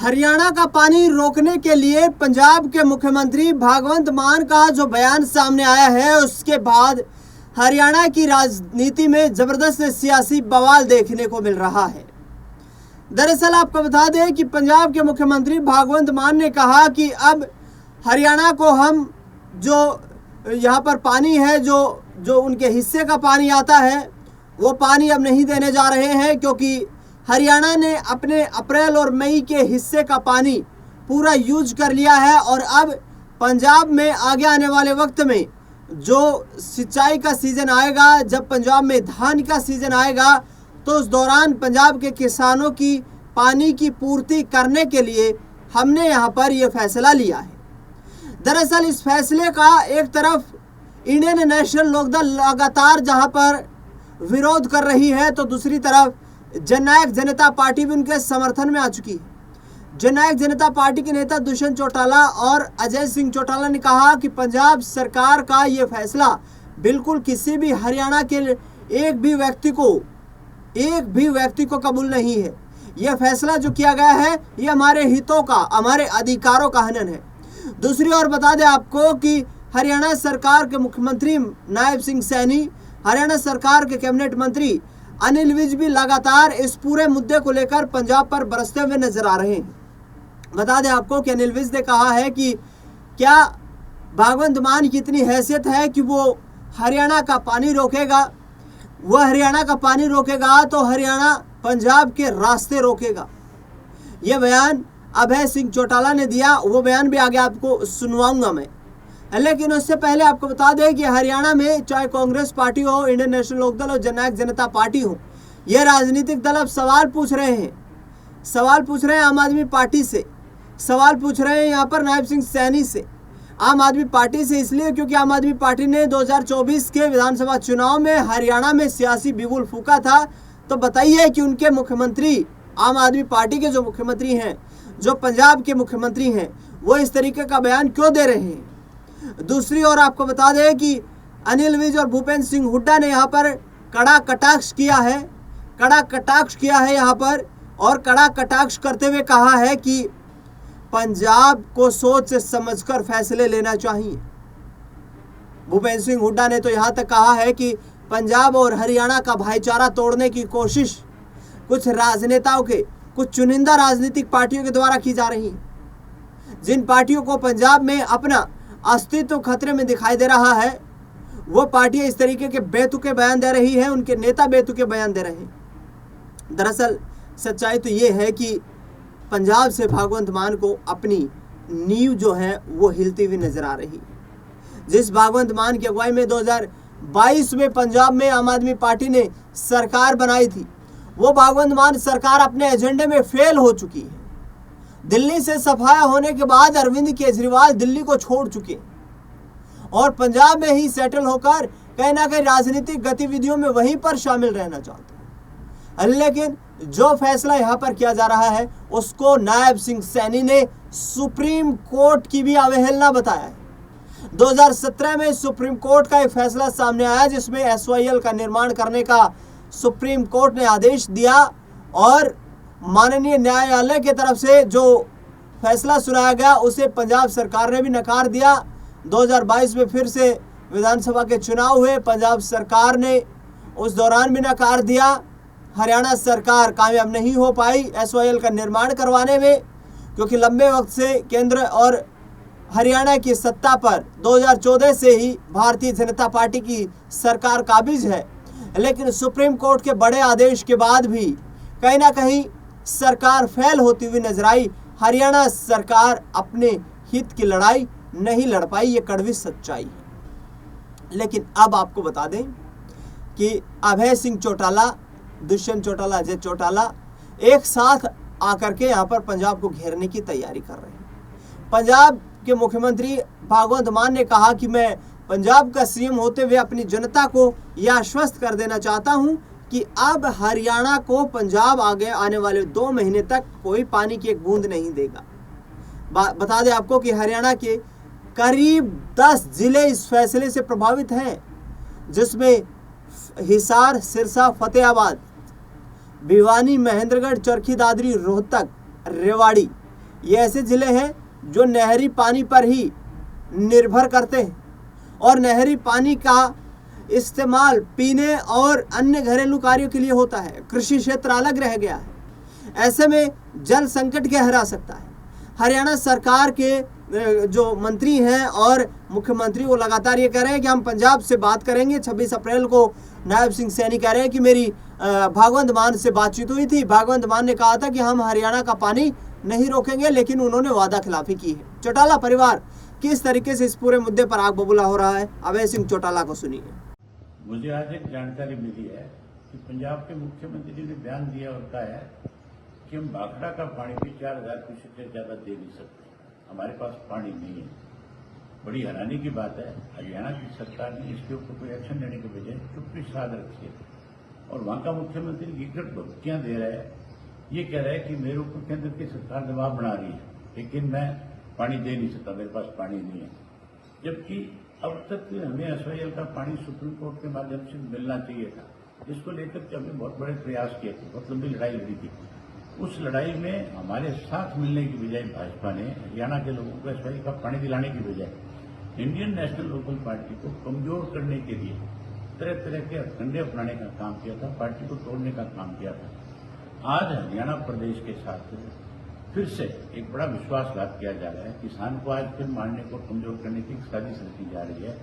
हरियाणा का पानी रोकने के लिए पंजाब के मुख्यमंत्री भगवंत मान का जो बयान सामने आया है, उसके बाद हरियाणा की राजनीति में जबरदस्त सियासी बवाल देखने को मिल रहा है। दरअसल आपको बता दें कि पंजाब के मुख्यमंत्री भगवंत मान ने कहा कि अब हरियाणा को हम जो यहाँ पर पानी है, जो उनके हिस्से का पानी आता है, वो पानी अब नहीं देने जा रहे हैं, क्योंकि हरियाणा ने अपने अप्रैल और मई के हिस्से का पानी पूरा यूज कर लिया है। और अब पंजाब में आगे आने वाले वक्त में जो सिंचाई का सीज़न आएगा, जब पंजाब में धान का सीज़न आएगा, तो उस दौरान पंजाब के किसानों की पानी की पूर्ति करने के लिए हमने यहाँ पर यह फैसला लिया है। दरअसल इस फैसले का एक तरफ इंडियन नेशनल लोकदल लगातार जहाँ पर विरोध कर रही है, तो दूसरी तरफ जननायक जनता पार्टी भी उनके समर्थन में आ चुकी है। जननायक जनता पार्टी के नेता दुष्यंत चौटाला और अजय सिंह चौटाला ने कहा कि पंजाब सरकार का ये फैसला बिल्कुल किसी भी हरियाणा के एक भी व्यक्ति को कबूल नहीं है। यह फैसला जो किया गया है, ये हमारे हितों का, हमारे अधिकारों का हनन है। दूसरी ओर बता दें आपको कि हरियाणा सरकार के मुख्यमंत्री नायब सिंह सैनी, हरियाणा सरकार के कैबिनेट मंत्री अनिल विज भी लगातार इस पूरे मुद्दे को लेकर पंजाब पर बरसते हुए नजर आ रहे हैं। बता दें आपको कि अनिल विज ने कहा है कि क्या भगवंत मान की इतनी हैसियत है कि वो हरियाणा का पानी रोकेगा? वह हरियाणा का पानी रोकेगा तो हरियाणा पंजाब के रास्ते रोकेगा। यह बयान अभय सिंह चौटाला ने दिया, वो बयान भी आगे आपको सुनवाऊंगा मैं। लेकिन उससे पहले आपको बता दें कि हरियाणा में चाहे कांग्रेस पार्टी हो, इंडियन नेशनल लोकदल हो, जननायक जनता पार्टी हो, ये राजनीतिक दल अब सवाल पूछ रहे हैं आम आदमी पार्टी से, सवाल पूछ रहे हैं यहाँ पर नायब सिंह सैनी से, आम आदमी पार्टी से, इसलिए क्योंकि आम आदमी पार्टी ने 2024 के विधानसभा चुनाव में हरियाणा में सियासी बिगुल फूका था। तो बताइए कि उनके मुख्यमंत्री, आम आदमी पार्टी के जो मुख्यमंत्री हैं, जो पंजाब के मुख्यमंत्री हैं, वो इस तरीके का बयान क्यों दे रहे हैं। दूसरी ओर आपको बता दें कि अनिल विज और भूपेंद्र सिंह हुड्डा ने यहाँ पर कड़ा कटाक्ष किया है यहाँ पर, और कड़ा कटाक्ष करते हुए कहा है कि पंजाब को सोच समझकर फैसले लेना चाहिए। भूपेंद्र सिंह हुड्डा ने तो यहाँ तक कहा है कि पंजाब और हरियाणा का भाईचारा तोड़ने की कोशिश कुछ राजनेताओं के, कुछ चुनिंदा राजनीतिक पार्टियों के द्वारा की जा रही है, जिन पार्टियों को पंजाब में अपना अस्तित्व खतरे में दिखाई दे रहा है, वो पार्टियां इस तरीके के बेतुके बयान दे रही है, उनके नेता बेतुके बयान दे रहे हैं। दरअसल सच्चाई तो ये है कि पंजाब से भगवंत मान को अपनी नींव जो है वो हिलती हुई नजर आ रही है। जिस भगवंत मान की अगुवाई में 2022 में पंजाब में आम आदमी पार्टी ने सरकार बनाई थी, वो भगवंत मान सरकार अपने एजेंडे में फेल हो चुकी है। दिल्ली से सफाया होने के बाद अरविंद केजरीवाल दिल्ली को छोड़ चुके और पंजाब में ही सेटल होकर कहीं ना कहीं राजनीतिक गतिविधियों में वहीं पर शामिल रहना चाहते हैं। लेकिन जो फैसला यहाँ पर किया जा रहा है, उसको नायब सिंह सैनी ने सुप्रीम कोर्ट की भी अवहेलना बताया है। 2017 में सुप्रीम कोर्ट का एक फैसला सामने आया, जिसमें SYL का निर्माण करने का सुप्रीम कोर्ट ने आदेश दिया, और माननीय न्यायालय की तरफ से जो फैसला सुनाया गया उसे पंजाब सरकार ने भी नकार दिया। 2022 में फिर से विधानसभा के चुनाव हुए, पंजाब सरकार ने उस दौरान भी नकार दिया। हरियाणा सरकार कामयाब नहीं हो पाई SYL का निर्माण करवाने में, क्योंकि लंबे वक्त से केंद्र और हरियाणा की सत्ता पर 2014 से ही भारतीय जनता पार्टी की सरकार काबिज है। लेकिन सुप्रीम कोर्ट के बड़े आदेश के बाद भी कहीं ना कहीं सरकार फेल होती हुई नजर आई। हरियाणा सरकार अपने हित की लड़ाई नहीं लड़ पाई, ये कड़वी सच्चाई है। लेकिन अब आपको बता दें कि अभय सिंह चौटाला, दुष्यंत चौटाला, अजय चौटाला एक साथ आकर के यहाँ पर पंजाब को घेरने की तैयारी कर रहे हैं। पंजाब के मुख्यमंत्री भगवंत मान ने कहा कि मैं पंजाब का CM होते हुए अपनी जनता को यह आश्वस्त कर देना चाहता हूँ कि अब हरियाणा को पंजाब आगे आने वाले 2 महीने तक कोई पानी की एक बूंद नहीं देगा। बता दें आपको कि हरियाणा के करीब 10 जिले इस फैसले से प्रभावित हैं, जिसमें हिसार, सिरसा, फतेहाबाद, भिवानी, महेंद्रगढ़, चरखी दादरी, रोहतक, रेवाड़ी ये ऐसे ज़िले हैं जो नहरी पानी पर ही निर्भर करते हैं और नहरी पानी का इस्तेमाल पीने और अन्य घरेलू कार्यों के लिए होता है। कृषि क्षेत्र अलग रह गया है। ऐसे में जल संकट गहरा सकता है। हरियाणा सरकार के जो मंत्री हैं और मुख्यमंत्री वो लगातार ये कह रहे हैं कि हम पंजाब से बात करेंगे। 26 अप्रैल को नायब सिंह सैनी कह रहे हैं कि मेरी भगवंत मान से बातचीत हुई थी। भगवंत मान ने कहा था कि हम हरियाणा का पानी नहीं रोकेंगे, लेकिन उन्होंने वादा खिलाफी की है। चौटाला परिवार किस तरीके से इस पूरे मुद्दे पर आग बबूला हो रहा है, अभय सिंह चौटाला को सुनिए। मुझे आज एक जानकारी मिली है कि पंजाब के मुख्यमंत्री ने बयान दिया और कहा है कि हम भाखड़ा का पानी भी 4000 क्यूसेक से ज्यादा दे नहीं सकते, हमारे पास पानी नहीं है। बड़ी हैरानी की बात है, हरियाणा की सरकार ने इसके ऊपर कोई एक्शन लेने के बजाय चुप्पी साध रखी है और वहां का मुख्यमंत्री गिगट भक्तियां दे रहा है। ये कह रहा है कि मेरे ऊपर केंद्र की सरकार दबाव बना रही है, लेकिन मैं पानी दे नहीं सकता, मेरे पास पानी नहीं है। जबकि अब तक हमें एसवाईएल का पानी सुप्रीम कोर्ट के माध्यम से मिलना चाहिए था, जिसको लेकर के हमने बहुत बड़े प्रयास किए थे, बहुत लंबी लड़ाई लड़ी थी। उस लड़ाई में हमारे साथ मिलने की बजाय भाजपा ने हरियाणा के लोगों को एसवाईएल का पानी दिलाने की बजाय इंडियन नेशनल लोकल पार्टी को कमजोर करने के लिए तरह तरह के हथकंडे अपनाने का काम किया था, पार्टी को तोड़ने का काम किया था। आज हरियाणा प्रदेश के साथ फिर से एक बड़ा विश्वासघात किया जा रहा है। किसान को आज फिर मारने को कमजोर करने की साजिश रखी जा रही है।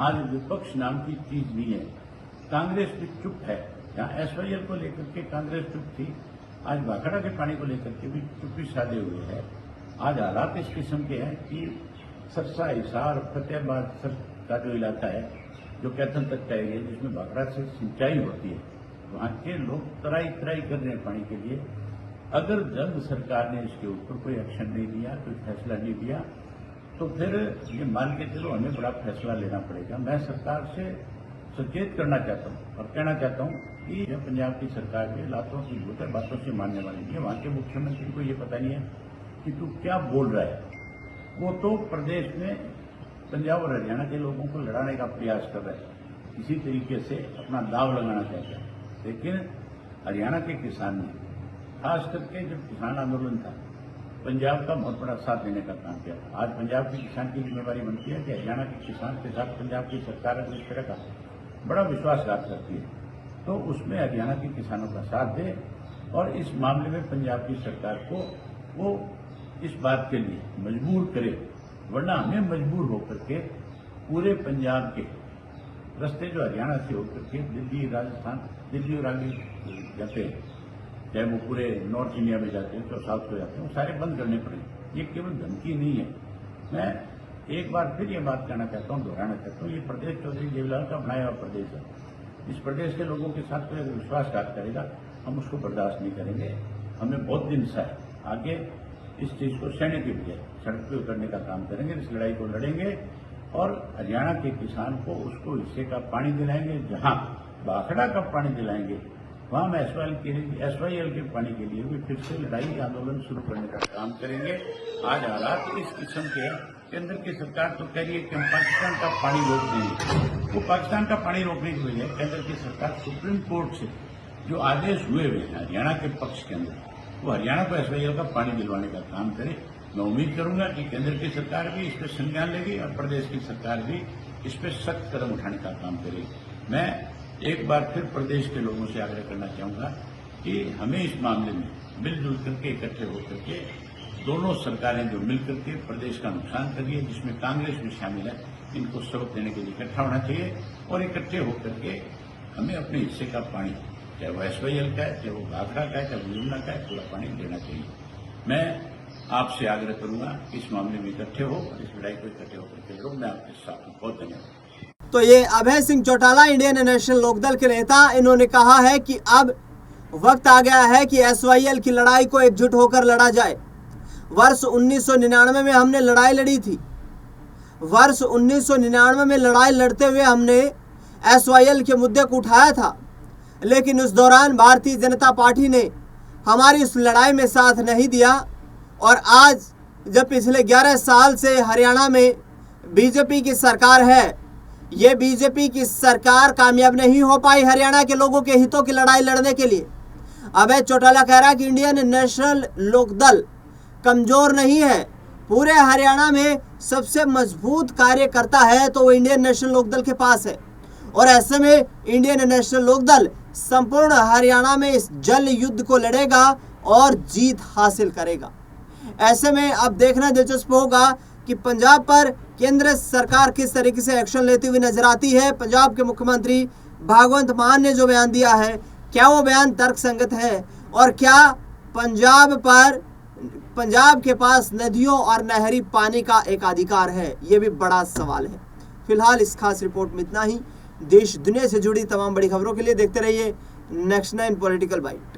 आज विपक्ष नाम की चीज नहीं है। कांग्रेस भी चुप है, जहां एसवाईएल को लेकर के कांग्रेस चुप थी, आज भाखड़ा के पानी को लेकर के भी चुप्पी साधे हुए है। आज हालात इस किस्म के हैं कि सरसा, हिसार, फतेहाबाद का जो इलाका है, जो कैथल तक का एरिया जिसमें भाखड़ा से सिंचाई होती है, वहां के लोग तराई तराई कर रहे हैं पानी के लिए। अगर जल्द सरकार ने इसके ऊपर कोई एक्शन नहीं लिया, कोई फैसला नहीं लिया, तो फिर ये मान के चलो हमें बड़ा फैसला लेना पड़ेगा। मैं सरकार से सचेत करना चाहता हूँ और कहना चाहता हूँ कि यह पंजाब की सरकार के लातों की भूत है, बातों से मानने वाली नहीं है। वहां के मुख्यमंत्री को ये पता नहीं है कि तू क्या बोल रहा है। वो तो प्रदेश में पंजाब और हरियाणा के लोगों को लड़ाने का प्रयास कर रहा है, किसी तरीके से अपना दाव लगाना चाहता है। लेकिन हरियाणा के किसान ने खास करके जब किसान आंदोलन था, पंजाब का बहुत बड़ा साथ देने का काम किया था। आज पंजाब के किसान की जिम्मेवारी बनती है कि हरियाणा के किसान के साथ पंजाब की सरकार अगर इस तरह का बड़ा विश्वासघात करती है तो उसमें हरियाणा के किसानों का साथ दे और इस मामले में पंजाब की सरकार को वो इस बात के लिए मजबूर करे, वरना हमें मजबूर होकर के पूरे पंजाब के रास्ते जो हरियाणा से होकर के दिल्ली, राजस्थान, दिल्ली और आगे जाते हैं, चाहे वो पूरे नॉर्थ इंडिया में जाते हैं तो साउथ को जाते हैं, वो सारे बंद करने पड़े। ये केवल धमकी नहीं है। मैं एक बार फिर ये बात कहना चाहता हूँ, दोहराना चाहता हूँ, ये प्रदेश चौधरी देवीलाल का बनाया हुआ प्रदेश है। इस प्रदेश के लोगों के साथ कोई अगर विश्वासघात करेगा, हम उसको बर्दाश्त नहीं करेंगे। हमें बहुत दिन से आगे इस चीज को सहने के बजाय सड़क पर उतरने का काम करेंगे, इस लड़ाई को लड़ेंगे और हरियाणा के किसान को उसको हिस्से का पानी दिलाएंगे। जहां भाखड़ा का पानी दिलाएंगे, वहां हम एसवाईएल के पानी के लिए भी फिर से लड़ाई आंदोलन शुरू करने का काम करेंगे। आज हालात इस किस्म के केंद्र की सरकार तो कह रही है कि हम पाकिस्तान का पानी रोक देंगे। वो पाकिस्तान का पानी रोकने की वजह केंद्र की सरकार सुप्रीम कोर्ट से जो आदेश हुए हैं हरियाणा के पक्ष के अंदर, वो हरियाणा को एसवाईएल का पानी दिलवाने का काम करे। मैं उम्मीद करूंगा कि केंद्र की सरकार भी इस पर संज्ञान लेगी और प्रदेश की सरकार भी इस पर सख्त कदम उठाने का काम करेगी। मैं एक बार फिर प्रदेश के लोगों से आग्रह करना चाहूंगा कि हमें इस मामले में मिलजुल करके इकट्ठे होकर के दोनों सरकारें जो मिलकर के प्रदेश का नुकसान कर रही है, जिसमें कांग्रेस भी शामिल है, इनको सबक देने के लिए इकट्ठा होना चाहिए और इकट्ठे होकर के हमें अपने हिस्से का पानी, चाहे वो एसवाईएल का है, चाहे वो भाखड़ा का है, चाहे वो यमुना का है, पूरा पानी देना चाहिए। मैं आपसे आग्रह करूंगा इस मामले में इकट्ठे हो और इस लड़ाई को इकट्ठे होकर के लड़ो। मैं आपके साथ हूं। बहुत धन्यवाद। तो ये अभय सिंह चौटाला, इंडियन नेशनल लोकदल के नेता, इन्होंने कहा है कि अब वक्त आ गया है कि एसवाईएल की लड़ाई को एकजुट होकर लड़ा जाए। वर्ष 1999 में हमने लड़ाई लड़ी थी। वर्ष 1999 में लड़ाई लड़ते हुए हमने एसवाईएल के मुद्दे को उठाया था, लेकिन उस दौरान भारतीय जनता पार्टी ने हमारी उस लड़ाई में साथ नहीं दिया। और आज जब पिछले 11 साल से हरियाणा में बीजेपी की सरकार है, ये बीजेपी की सरकार कामयाब नहीं हो पाई हरियाणा के लोगों के हितों की लड़ाई लड़ने के लिए। अभय चौटाला कह रहा है कि इंडियन नेशनल लोकदल कमजोर नहीं है। पूरे हरियाणा में सबसे मजबूत कार्य करता है तो वो इंडियन नेशनल लोकदल के पास है। और ऐसे में इंडियन नेशनल लोकदल संपूर्ण हरियाणा में इस जल युद्ध को लड़ेगा और जीत हासिल करेगा। ऐसे में अब देखना दिलचस्प होगा कि पंजाब पर केंद्र सरकार किस तरीके से एक्शन लेती हुई नजर आती है। पंजाब के मुख्यमंत्री भगवंत मान ने जो बयान दिया है, क्या वो बयान तर्कसंगत है और क्या पंजाब के पास नदियों और नहरी पानी का एक अधिकार है, ये भी बड़ा सवाल है। फिलहाल इस खास रिपोर्ट में इतना ही। देश दुनिया से जुड़ी तमाम बड़ी खबरों के लिए देखते रहिए नेक्स्ट 9 पॉलिटिकल बाइट।